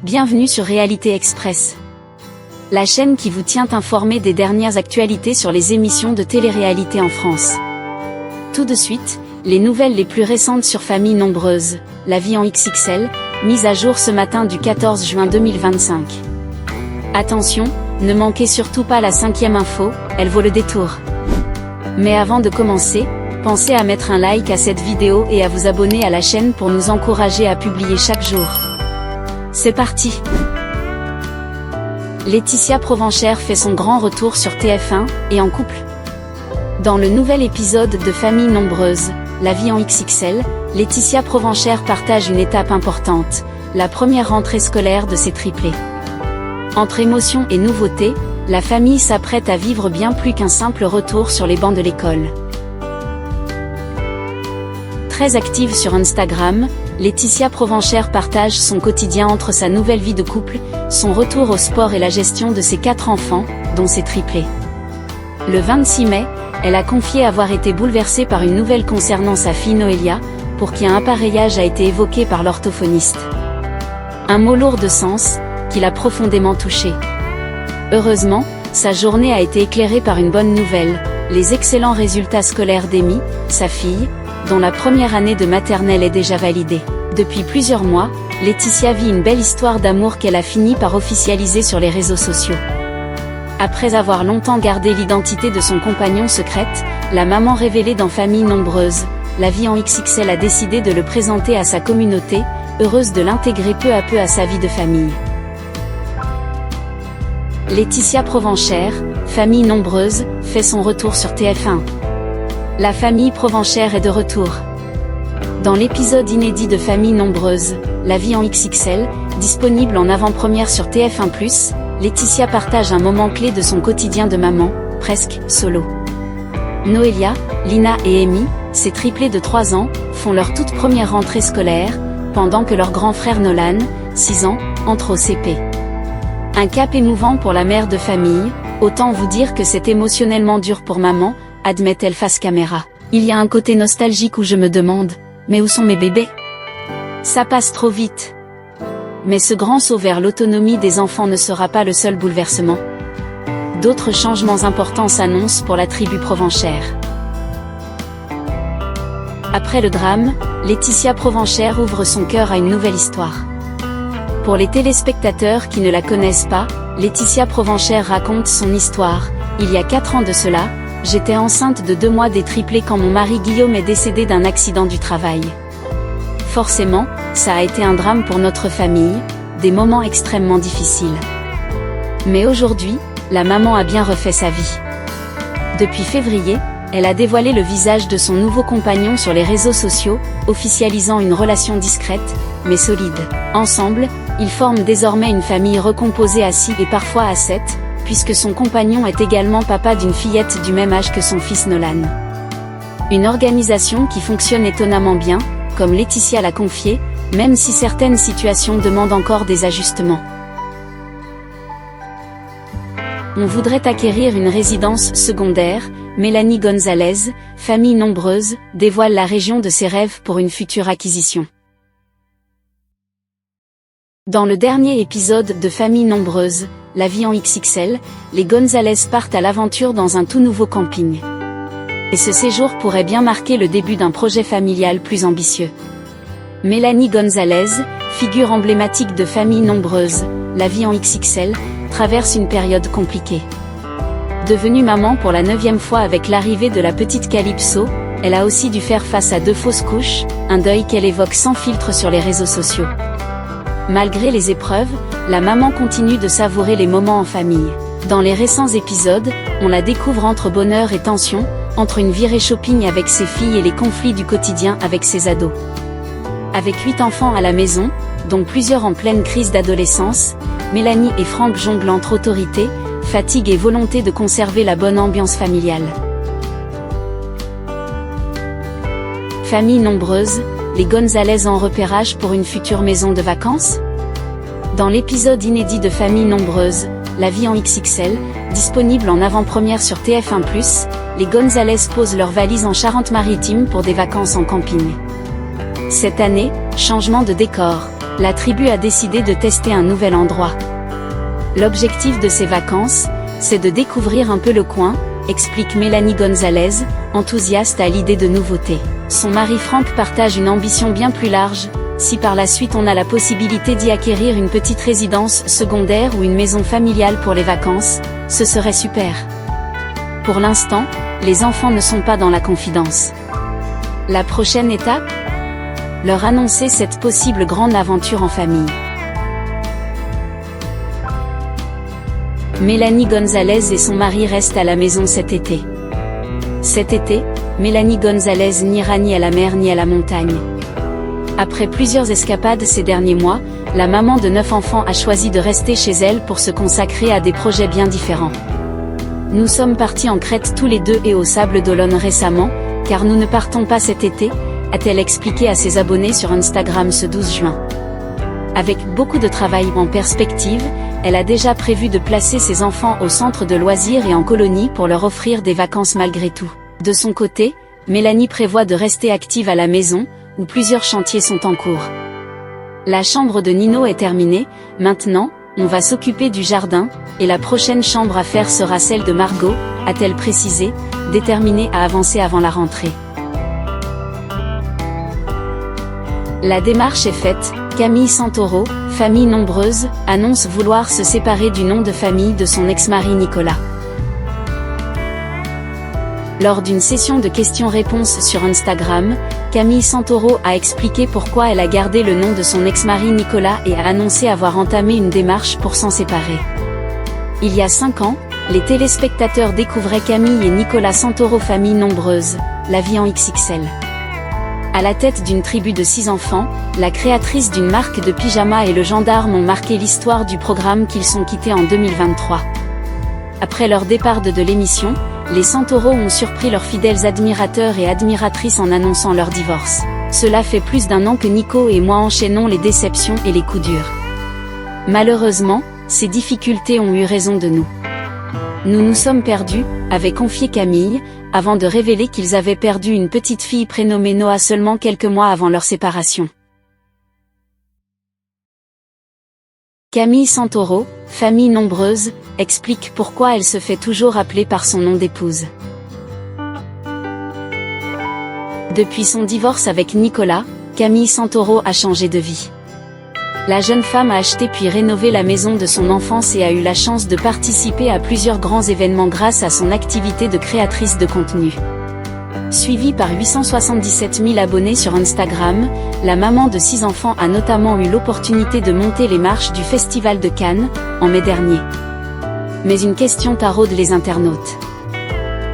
Bienvenue sur Réalité Express, la chaîne qui vous tient informé des dernières actualités sur les émissions de télé-réalité en France. Tout de suite, les nouvelles les plus récentes sur Famille Nombreuse, la vie en XXL, mise à jour ce matin du 14 juin 2025. Attention, ne manquez surtout pas la 5e info, elle vaut le détour. Mais avant de commencer, pensez à mettre un like à cette vidéo et à vous abonner à la chaîne pour nous encourager à publier chaque jour. C'est parti! Laetitia Provenchère fait son grand retour sur TF1, et en couple. Dans le nouvel épisode de Famille Nombreuse, la vie en XXL, Laetitia Provenchère partage une étape importante, la première rentrée scolaire de ses triplés. Entre émotion et nouveauté, la famille s'apprête à vivre bien plus qu'un simple retour sur les bancs de l'école. Très active sur Instagram, Laetitia Provenchère partage son quotidien entre sa nouvelle vie de couple, son retour au sport et la gestion de ses 4 enfants, dont ses triplés. Le 26 mai, elle a confié avoir été bouleversée par une nouvelle concernant sa fille Noélia, pour qui un appareillage a été évoqué par l'orthophoniste. Un mot lourd de sens, qui l'a profondément touchée. Heureusement, sa journée a été éclairée par une bonne nouvelle, les excellents résultats scolaires d'Amy, sa fille, dont la première année de maternelle est déjà validée. Depuis plusieurs mois, Laetitia vit une belle histoire d'amour qu'elle a fini par officialiser sur les réseaux sociaux. Après avoir longtemps gardé l'identité de son compagnon secrète, la maman révélée dans Famille Nombreuse, la vie en XXL a décidé de le présenter à sa communauté, heureuse de l'intégrer peu à peu à sa vie de famille. Laetitia Provenchère, Famille Nombreuse, fait son retour sur TF1. La famille Provenchère est de retour. Dans l'épisode inédit de Famille Nombreuse, la vie en XXL, disponible en avant-première sur TF1+, Laetitia partage un moment clé de son quotidien de maman, presque solo. Noélia, Lina et Amy, ses triplés de 3 ans, font leur toute première rentrée scolaire, pendant que leur grand frère Nolan, 6 ans, entre au CP. Un cap émouvant pour la mère de famille, autant vous dire que c'est émotionnellement dur pour maman, admet-elle face caméra. Il y a un côté nostalgique où je me demande, mais où sont mes bébés? Ça passe trop vite. Mais ce grand saut vers l'autonomie des enfants ne sera pas le seul bouleversement. D'autres changements importants s'annoncent pour la tribu Provenchère. Après le drame, Laetitia Provenchère ouvre son cœur à une nouvelle histoire. Pour les téléspectateurs qui ne la connaissent pas, Laetitia Provenchère raconte son histoire. Il y a 4 ans de cela, j'étais enceinte de 2 mois des triplés quand mon mari Guillaume est décédé d'un accident du travail. Forcément, ça a été un drame pour notre famille, des moments extrêmement difficiles. Mais aujourd'hui, la maman a bien refait sa vie. Depuis février, elle a dévoilé le visage de son nouveau compagnon sur les réseaux sociaux, officialisant une relation discrète, mais solide. Ensemble, ils forment désormais une famille recomposée à 6 et parfois à 7, puisque son compagnon est également papa d'une fillette du même âge que son fils Nolan. Une organisation qui fonctionne étonnamment bien, comme Laetitia l'a confié, même si certaines situations demandent encore des ajustements. On voudrait acquérir une résidence secondaire. Mélanie Gonzalez, Famille Nombreuse, dévoile la région de ses rêves pour une future acquisition. Dans le dernier épisode de Famille Nombreuse, la vie en XXL, les Gonzalez partent à l'aventure dans un tout nouveau camping. Et ce séjour pourrait bien marquer le début d'un projet familial plus ambitieux. Mélanie Gonzalez, figure emblématique de Famille Nombreuse, la vie en XXL, traverse une période compliquée. Devenue maman pour la 9e fois avec l'arrivée de la petite Calypso, elle a aussi dû faire face à 2 fausses couches, un deuil qu'elle évoque sans filtre sur les réseaux sociaux. Malgré les épreuves, la maman continue de savourer les moments en famille. Dans les récents épisodes, on la découvre entre bonheur et tension, entre une virée shopping avec ses filles et les conflits du quotidien avec ses ados. Avec 8 enfants à la maison, dont plusieurs en pleine crise d'adolescence, Mélanie et Franck jonglent entre autorité, fatigue et volonté de conserver la bonne ambiance familiale. Famille Nombreuse, les Gonzalez en repérage pour une future maison de vacances? Dans l'épisode inédit de Famille Nombreuse, la vie en XXL, disponible en avant-première sur TF1+, les Gonzalez posent leurs valises en Charente-Maritime pour des vacances en camping. Cette année, changement de décor. la tribu a décidé de tester un nouvel endroit. L'objectif de ces vacances, c'est de découvrir un peu le coin, explique Mélanie Gonzalez, enthousiaste à l'idée de nouveautés. Son mari Franck partage une ambition bien plus large. Si par la suite on a la possibilité d'y acquérir une petite résidence secondaire ou une maison familiale pour les vacances, ce serait super. Pour l'instant, les enfants ne sont pas dans la confidence. La prochaine étape ? Leur annoncer cette possible grande aventure en famille. Mélanie Gonzalez et son mari restent à la maison cet été. Cet été, Mélanie Gonzalez n'ira ni à la mer ni à la montagne. Après plusieurs escapades ces derniers mois, la maman de 9 enfants a choisi de rester chez elle pour se consacrer à des projets bien différents. Nous sommes partis en Crète tous les deux et au Sable d'Olonne récemment, car nous ne partons pas cet été, a-t-elle expliqué à ses abonnés sur Instagram ce 12 juin. Avec beaucoup de travail en perspective, elle a déjà prévu de placer ses enfants au centre de loisirs et en colonie pour leur offrir des vacances malgré tout. De son côté, Mélanie prévoit de rester active à la maison, où plusieurs chantiers sont en cours. La chambre de Nino est terminée, maintenant, on va s'occuper du jardin, et la prochaine chambre à faire sera celle de Margot, a-t-elle précisé, déterminée à avancer avant la rentrée. La démarche est faite, Camille Santoro, famille nombreuse, annonce vouloir se séparer du nom de famille de son ex-mari Nicolas. Lors d'une session de questions-réponses sur Instagram, Camille Santoro a expliqué pourquoi elle a gardé le nom de son ex-mari Nicolas et a annoncé avoir entamé une démarche pour s'en séparer. Il y a 5 ans, les téléspectateurs découvraient Camille et Nicolas Santoro famille nombreuse, la vie en XXL. À la tête d'une tribu de 6 enfants, la créatrice d'une marque de pyjamas et le gendarme ont marqué l'histoire du programme qu'ils sont quittés en 2023. Après leur départ de l'émission, les Santoro ont surpris leurs fidèles admirateurs et admiratrices en annonçant leur divorce. Cela fait plus d'1 an que Nico et moi enchaînons les déceptions et les coups durs. Malheureusement, ces difficultés ont eu raison de nous. Nous nous sommes perdus, avait confié Camille, avant de révéler qu'ils avaient perdu une petite fille prénommée Noah seulement quelques mois avant leur séparation. Camille Santoro, famille nombreuse, explique pourquoi elle se fait toujours appeler par son nom d'épouse. Depuis son divorce avec Nicolas, Camille Santoro a changé de vie. La jeune femme a acheté puis rénové la maison de son enfance et a eu la chance de participer à plusieurs grands événements grâce à son activité de créatrice de contenu. Suivie par 877 000 abonnés sur Instagram, la maman de 6 enfants a notamment eu l'opportunité de monter les marches du Festival de Cannes, en mai dernier. Mais une question taraude les internautes.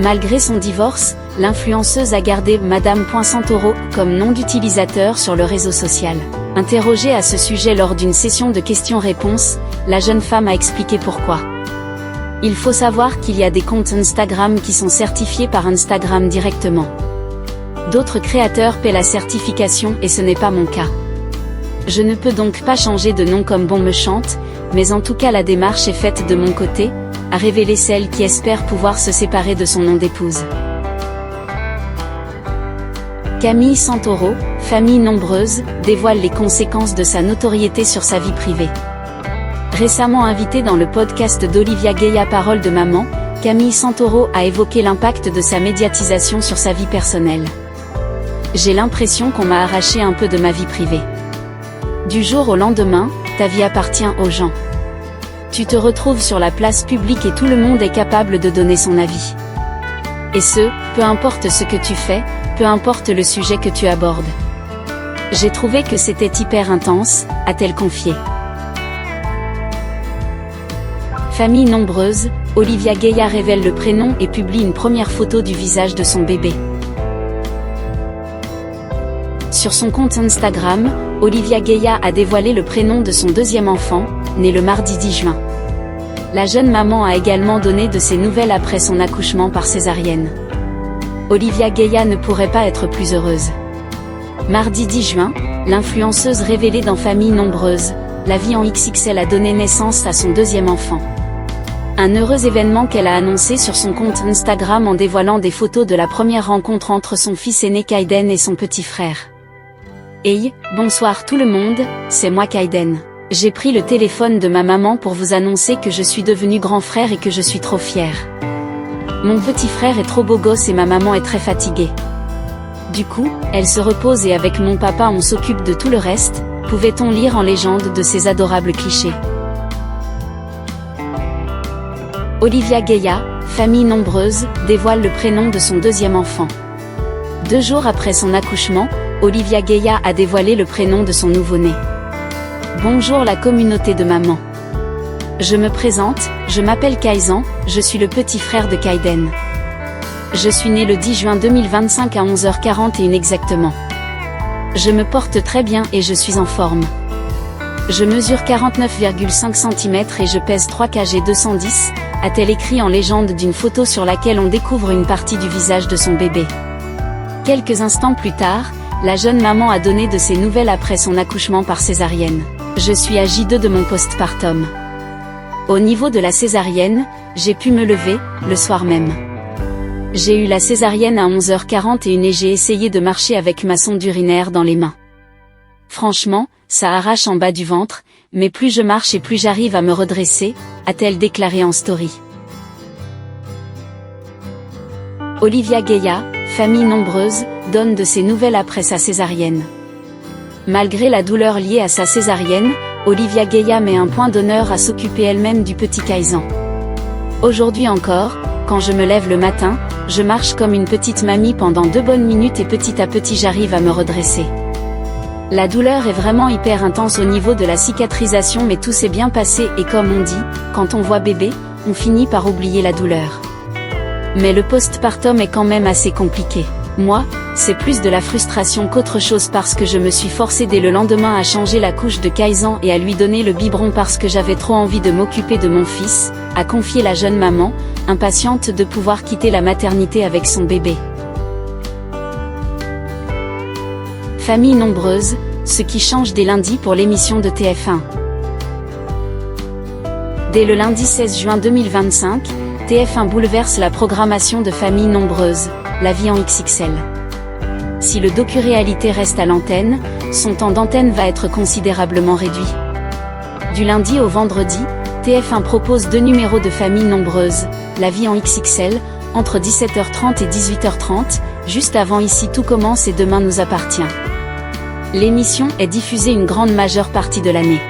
Malgré son divorce, l'influenceuse a gardé Madame.Santoro comme nom d'utilisateur sur le réseau social. Interrogée à ce sujet lors d'une session de questions-réponses, la jeune femme a expliqué pourquoi. Il faut savoir qu'il y a des comptes Instagram qui sont certifiés par Instagram directement. D'autres créateurs paient la certification et ce n'est pas mon cas. Je ne peux donc pas changer de nom comme bon me chante, mais en tout cas la démarche est faite de mon côté, a révélé celle qui espère pouvoir se séparer de son nom d'épouse. Camille Santoro, famille nombreuse, dévoile les conséquences de sa notoriété sur sa vie privée. Récemment invitée dans le podcast d'Olivia Gaya Parole de maman, Camille Santoro a évoqué l'impact de sa médiatisation sur sa vie personnelle. J'ai l'impression qu'on m'a arraché un peu de ma vie privée. Du jour au lendemain, ta vie appartient aux gens. Tu te retrouves sur la place publique et tout le monde est capable de donner son avis. Et ce, peu importe ce que tu fais, peu importe le sujet que tu abordes. J'ai trouvé que c'était hyper intense, a-t-elle confié. Famille nombreuse, Olivia Gaya révèle le prénom et publie une première photo du visage de son bébé. Sur son compte Instagram, Olivia Gaya a dévoilé le prénom de son deuxième enfant, né le mardi 10 juin. La jeune maman a également donné de ses nouvelles après son accouchement par césarienne. Olivia Gaya ne pourrait pas être plus heureuse. Mardi 10 juin, l'influenceuse révélée dans Famille nombreuse, la vie en XXL a donné naissance à son deuxième enfant. Un heureux événement qu'elle a annoncé sur son compte Instagram en dévoilant des photos de la première rencontre entre son fils aîné Kaiden et son petit frère. Hey, bonsoir tout le monde, c'est moi Kaiden. J'ai pris le téléphone de ma maman pour vous annoncer que je suis devenu grand frère et que je suis trop fière. Mon petit frère est trop beau gosse et ma maman est très fatiguée. Du coup, elle se repose et avec mon papa on s'occupe de tout le reste, pouvait-on lire en légende de ces adorables clichés. Olivia Gaya, famille nombreuse, dévoile le prénom de son deuxième enfant. 2 jours après son accouchement, Olivia Gaya a dévoilé le prénom de son nouveau-né. Bonjour la communauté de maman. Je me présente, je m'appelle Kaizan, je suis le petit frère de Kaiden. Je suis né le 10 juin 2025 à 11h41 exactement. Je me porte très bien et je suis en forme. Je mesure 49,5 cm et je pèse 3 kg 210, a-t-elle écrit en légende d'une photo sur laquelle on découvre une partie du visage de son bébé. Quelques instants plus tard, la jeune maman a donné de ses nouvelles après son accouchement par césarienne. Je suis à J2 de mon postpartum. Au niveau de la césarienne, j'ai pu me lever, le soir même. J'ai eu la césarienne à 11h41 et j'ai essayé de marcher avec ma sonde urinaire dans les mains. Franchement, ça arrache en bas du ventre, mais plus je marche et plus j'arrive à me redresser, a-t-elle déclaré en story. Olivia Gaya, famille nombreuse, donne de ses nouvelles après sa césarienne. Malgré la douleur liée à sa césarienne, Olivia Gaya met un point d'honneur à s'occuper elle-même du petit Kaizan. Aujourd'hui encore, quand je me lève le matin, je marche comme une petite mamie pendant 2 bonnes minutes et petit à petit j'arrive à me redresser. La douleur est vraiment hyper intense au niveau de la cicatrisation mais tout s'est bien passé et comme on dit, quand on voit bébé, on finit par oublier la douleur. Mais le postpartum est quand même assez compliqué. Moi, c'est plus de la frustration qu'autre chose parce que je me suis forcée dès le lendemain à changer la couche de Kaizan et à lui donner le biberon parce que j'avais trop envie de m'occuper de mon fils, a confié la jeune maman, impatiente de pouvoir quitter la maternité avec son bébé. Famille nombreuse, ce qui change dès lundi pour l'émission de TF1. Dès le lundi 16 juin 2025, TF1 bouleverse la programmation de Famille nombreuse, la vie en XXL. Si le docu-réalité reste à l'antenne, son temps d'antenne va être considérablement réduit. Du lundi au vendredi, TF1 propose 2 numéros de Famille nombreuse, la vie en XXL, entre 17h30 et 18h30, juste avant Ici tout commence et Demain nous appartient. L'émission est diffusée une grande majeure partie de l'année.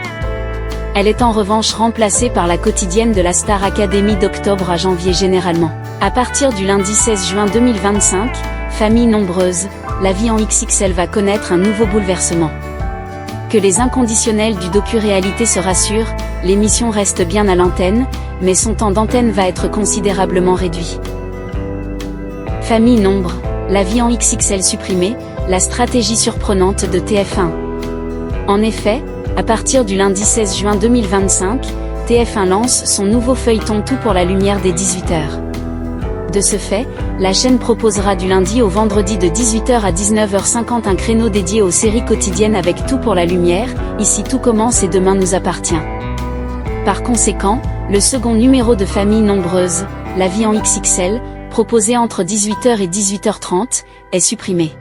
Elle est en revanche remplacée par la quotidienne de la Star Academy d'octobre à janvier généralement. À partir du lundi 16 juin 2025, Famille nombreuse, la vie en XXL va connaître un nouveau bouleversement. Que les inconditionnels du docu-réalité se rassurent, l'émission reste bien à l'antenne, mais son temps d'antenne va être considérablement réduit. Famille nombre, la vie en XXL supprimée, la stratégie surprenante de TF1. En effet, à partir du lundi 16 juin 2025, TF1 lance son nouveau feuilleton Tout pour la lumière dès 18h. De ce fait, la chaîne proposera du lundi au vendredi de 18h à 19h50 un créneau dédié aux séries quotidiennes avec Tout pour la lumière, Ici tout commence et Demain nous appartient. Par conséquent, le second numéro de Famille nombreuse, la vie en XXL, proposé entre 18h et 18h30, est supprimé.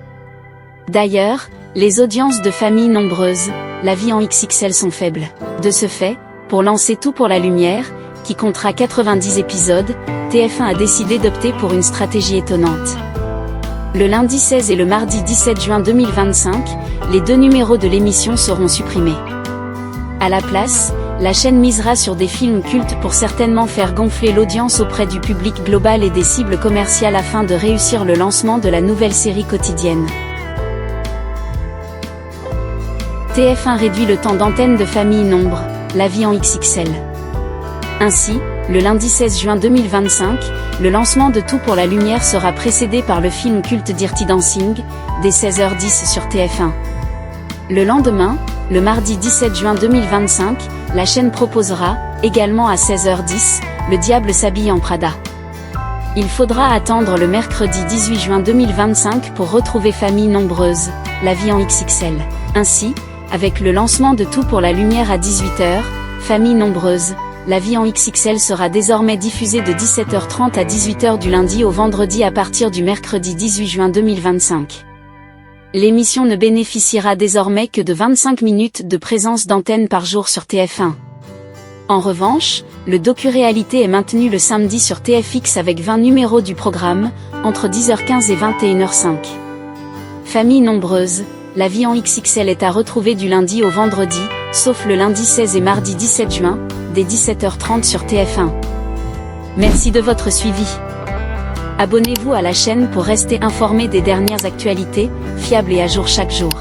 D'ailleurs, les audiences de Famille nombreuse, la vie en XXL sont faibles. De ce fait, pour lancer Tout pour la lumière, qui comptera 90 épisodes, TF1 a décidé d'opter pour une stratégie étonnante. Le lundi 16 et le mardi 17 juin 2025, les 2 numéros de l'émission seront supprimés. À la place, la chaîne misera sur des films cultes pour certainement faire gonfler l'audience auprès du public global et des cibles commerciales afin de réussir le lancement de la nouvelle série quotidienne. TF1 réduit le temps d'antenne de Famille nombre, la vie en XXL. Ainsi, le lundi 16 juin 2025, le lancement de Tout pour la lumière sera précédé par le film culte Dirty Dancing, dès 16h10 sur TF1. Le lendemain, le mardi 17 juin 2025, la chaîne proposera, également à 16h10, Le Diable s'habille en Prada. Il faudra attendre le mercredi 18 juin 2025 pour retrouver Famille nombreuse, la vie en XXL. Ainsi, avec le lancement de Tout pour la lumière à 18h, Famille nombreuse, la vie en XXL sera désormais diffusée de 17h30 à 18h du lundi au vendredi à partir du mercredi 18 juin 2025. L'émission ne bénéficiera désormais que de 25 minutes de présence d'antenne par jour sur TF1. En revanche, le docu-réalité est maintenu le samedi sur TFX avec 20 numéros du programme, entre 10h15 et 21h05. Famille nombreuse, la vie en XXL est à retrouver du lundi au vendredi, sauf le lundi 16 et mardi 17 juin, dès 17h30 sur TF1. Merci de votre suivi. Abonnez-vous à la chaîne pour rester informé des dernières actualités, fiables et à jour chaque jour.